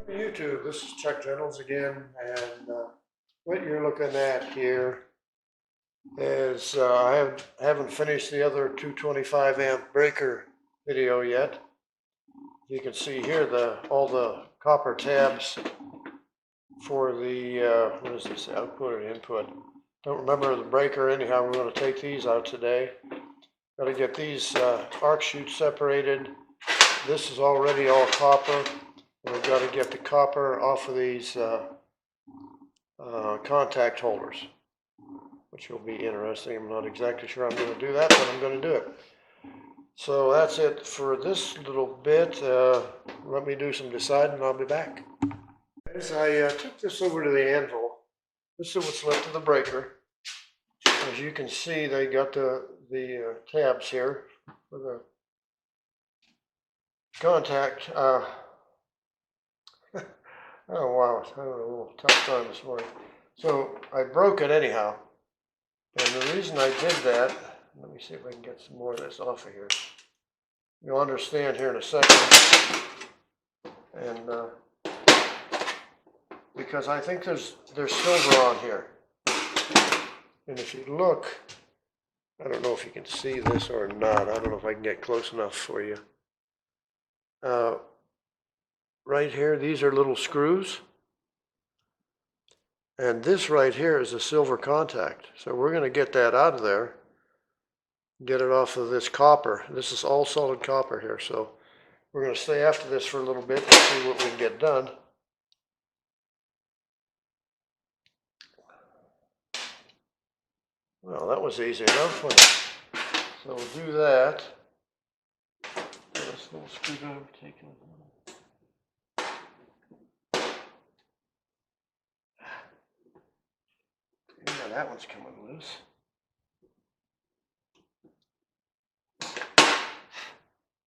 YouTube, this is Chuck Reynolds again, and what you're looking at here is I haven't finished the other 225 amp breaker video yet. You can see here all the copper tabs for the what is this, output or input? Don't remember the breaker anyhow. We're going to take these out today. Got to get these arc chutes separated. This is already all copper. We've got to get the copper off of these contact holders, which will be interesting. I'm not exactly sure I'm going to do that, but I'm going to do it. So that's it for this little bit. Let me do some deciding and I'll be back. As I took this over to the anvil, this is what's left of the breaker. As you can see, they got the tabs here for the contact. Oh wow, I had a little tough time this morning. So I broke it anyhow. And the reason I did that, let me see if I can get some more of this off of here. You'll understand here in a second. And because I think there's silver on here. And if you look, I don't know if you can see this or not. I don't know if I can get close enough for you. Right here, these are little screws. And this right here is a silver contact. So we're going to get that out of there, get it off of this copper. This is all solid copper here. So we're going to stay after this for a little bit and see what we can get done. Well, that was easy enough, wasn't it? So we'll do that. This little screwdriver taken. Yeah, that one's coming loose.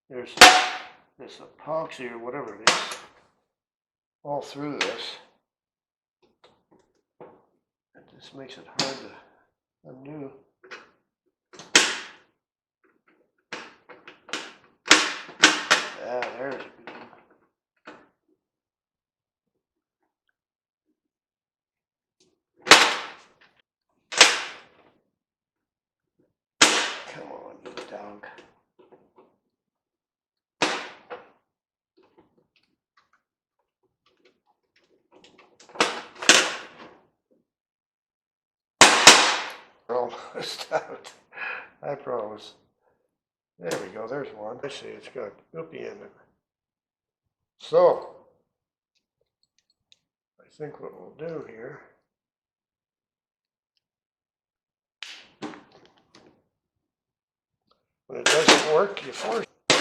There's this epoxy or whatever it is all through this. And this makes it hard to undo. Ah, there's a good one. Come on, you dog. Almost out. I promise. There we go. There's one. I see it's got goopy in it. So, I think what we'll do here. When it doesn't work, you force it.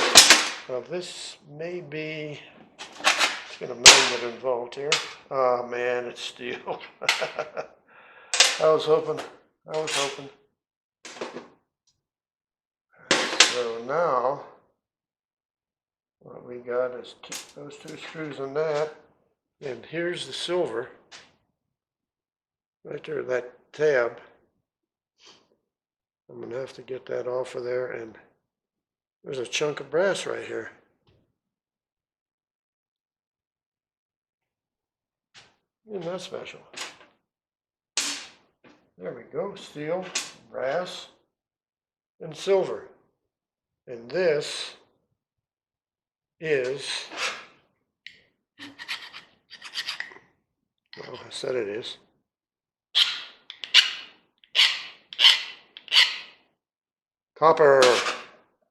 Now this may be, it's got a magnet involved here. Oh man, it's steel. I was hoping. So now, what we got is those two screws on that, and here's the silver, right there, that tab. I'm going to have to get that off of there, and there's a chunk of brass right here. Isn't that special? There we go, steel, brass, and silver. And this is, well, I said it is. Copper.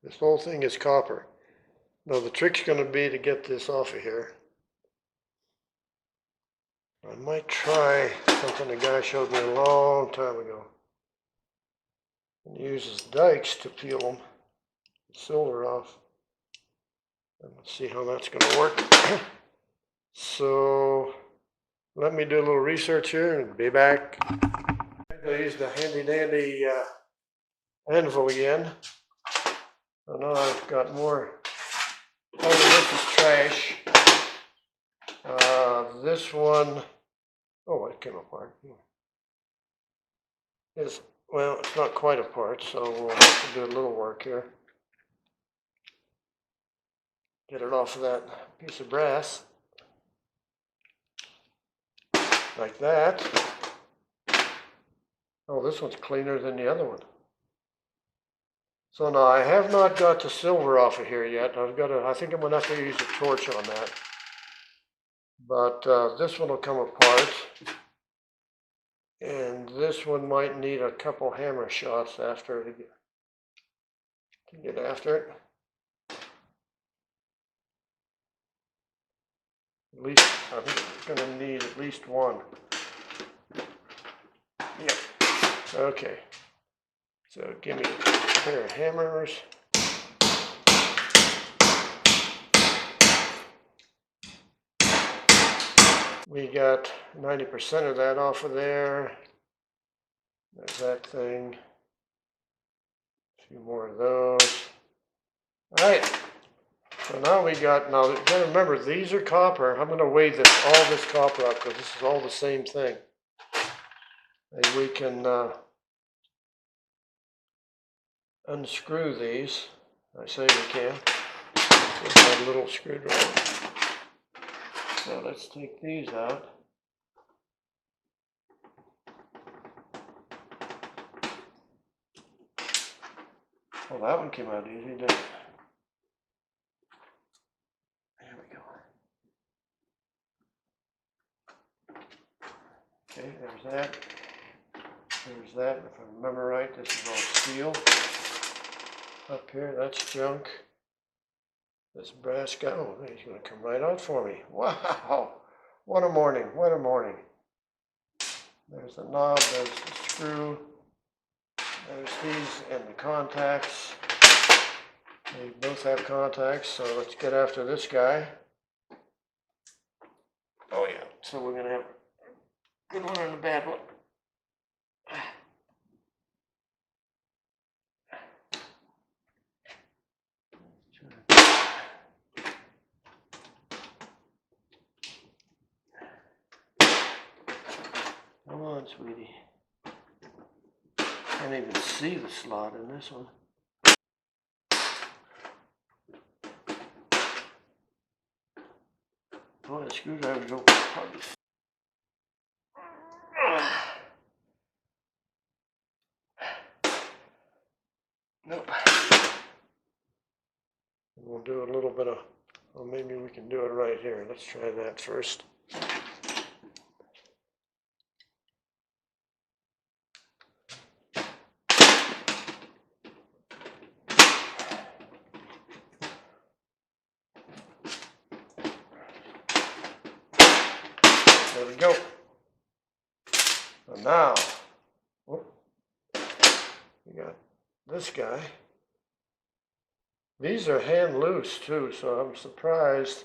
This whole thing is copper. Now the trick's going to be to get this off of here. I might try something the guy showed me a long time ago. He uses dikes to peel them, the silver off. And let's see how that's going to work. So let me do a little research here and be back. I used the handy dandy anvil again. So now I've got more. Oh, this is trash. This one, oh, it came apart. Well, it's not quite apart, so we'll have to do a little work here. Get it off of that piece of brass. like that. Oh, this one's cleaner than the other one. So now I have not got the silver off of here yet. I think I'm gonna have to use a torch on that. But this one will come apart. And this one might need a couple hammer shots after to get after it. At least I'm gonna need at least one. Yep. Okay. So give me a pair of hammers. We got 90% of that off of there. There's that thing. A few more of those. All right. So now we got, now you gotta remember, these are copper. I'm gonna weigh all this copper up because this is all the same thing. And we can unscrew these. I say we can. With my little screwdriver. So let's take these out. Well, that one came out easy, didn't it? There we go. Okay, there's that. There's that. If I remember right, this is all steel. Up here, that's junk. This brass guy, oh, he's going to come right out for me. Wow! What a morning, what a morning. There's the knob, there's the screw, there's these and the contacts. They both have contacts, so let's get after this guy. Oh yeah, so we're going to have a good one and a bad one. Come on, sweetie. Can't even see the slot in this one. Boy, the screwdriver don't probably. Nope. We'll do a little bit of, well, maybe we can do it right here. Let's try that first. There we go. And now, whoop, we got this guy. These are hand loose too, so I'm surprised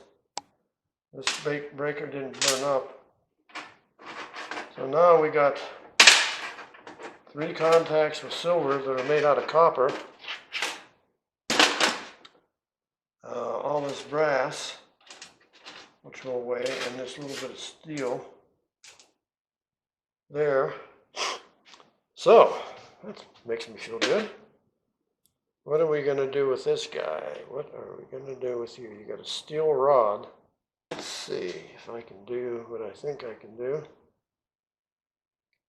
this breaker didn't burn up. So now we got 3 contacts with silver that are made out of copper. All this brass, which will weigh, and this little bit of steel there. So that makes me feel good. What are we going to do with this guy? What are we going to do with you? You got a steel rod. Let's see if I can do what I think I can do.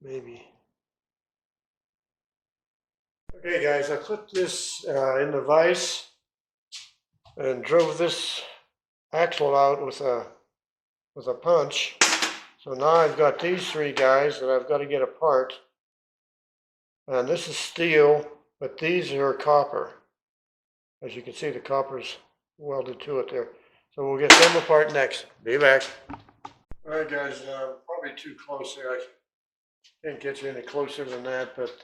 Maybe. Okay guys, I put this in the vise and drove this axle out with a punch. So now I've got these 3 guys that I've got to get apart. And this is steel, but these are copper. As you can see, the copper's welded to it there. So we'll get them apart next. Be back. All right, guys, probably too close there. I can't get you any closer than that, but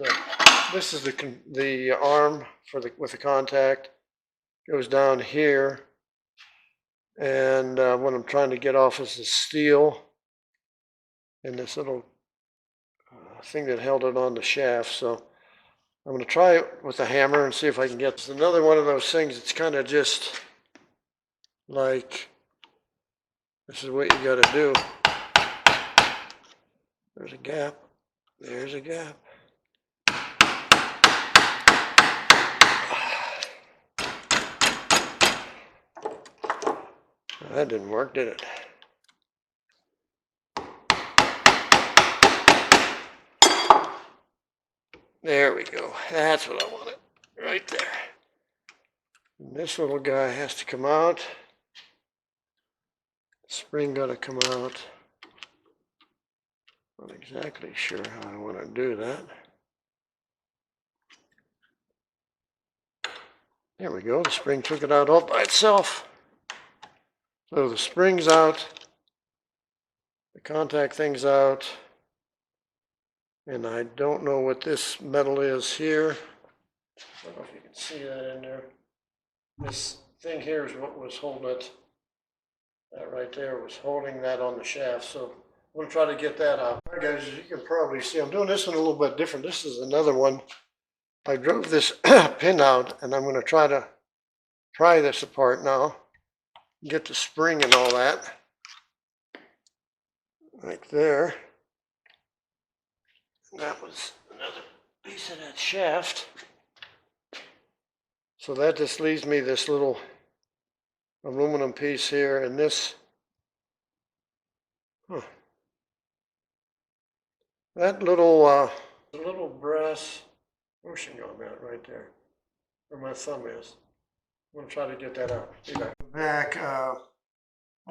this is the arm for with the contact. Goes down here, and what I'm trying to get off is the steel and this little thing that held it on the shaft. So I'm going to try it with a hammer and see if I can get this. Another one of those things. It's kind of just like, this is what you got to do. There's a gap. There's a gap. That didn't work, did it? There we go. That's what I wanted. Right there. And this little guy has to come out. Spring got to come out. Not exactly sure how I want to do that. There we go. The spring took it out all by itself. So the spring's out. The contact thing's out. And I don't know what this metal is here. I don't know if you can see that in there. This thing here is what was holding it. That right there was holding that on the shaft. So I'm going to try to get that out. All right, guys, as you can probably see, I'm doing this one a little bit different. This is another one. I drove this pin out, and I'm going to try this apart now. Get the spring and all that. Like there. And that was another piece of that shaft. So that just leaves me this little aluminum piece here, and this, that little brass bushing on that right there, where my thumb is. I'm going to try to get that out. Be back. I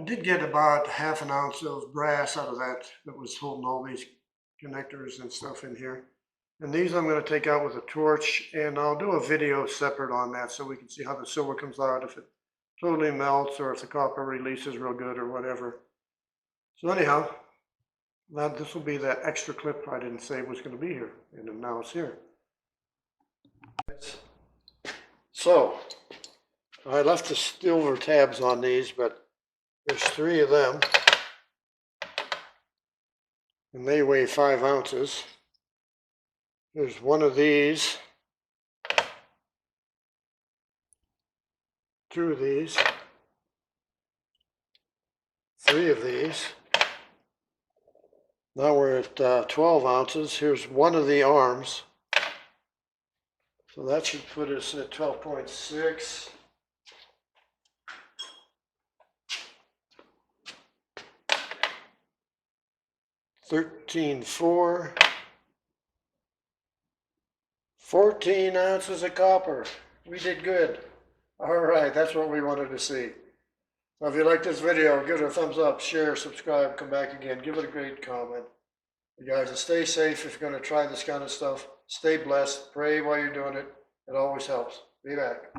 did get about ½ an ounce of brass out of that was holding all these connectors and stuff in here. And these I'm going to take out with a torch, and I'll do a video separate on that so we can see how the silver comes out, if it totally melts or if the copper releases real good or whatever. So anyhow, this will be that extra clip I didn't say was going to be here, and now it's here. So I left the silver tabs on these, but there's 3 of them, and they weigh 5 ounces. There's 1 of these, 2 of these, 3 of these. Now we're at 12 ounces. Here's 1 of the arms. So that should put us at 12.6. $13.4. 14 ounces of copper. We did good. All right, that's what we wanted to see. Now, if you like this video, give it a thumbs up, share, subscribe, come back again, give it a great comment. You guys, and stay safe if you're going to try this kind of stuff. Stay blessed. Pray while you're doing it. It always helps. Be back.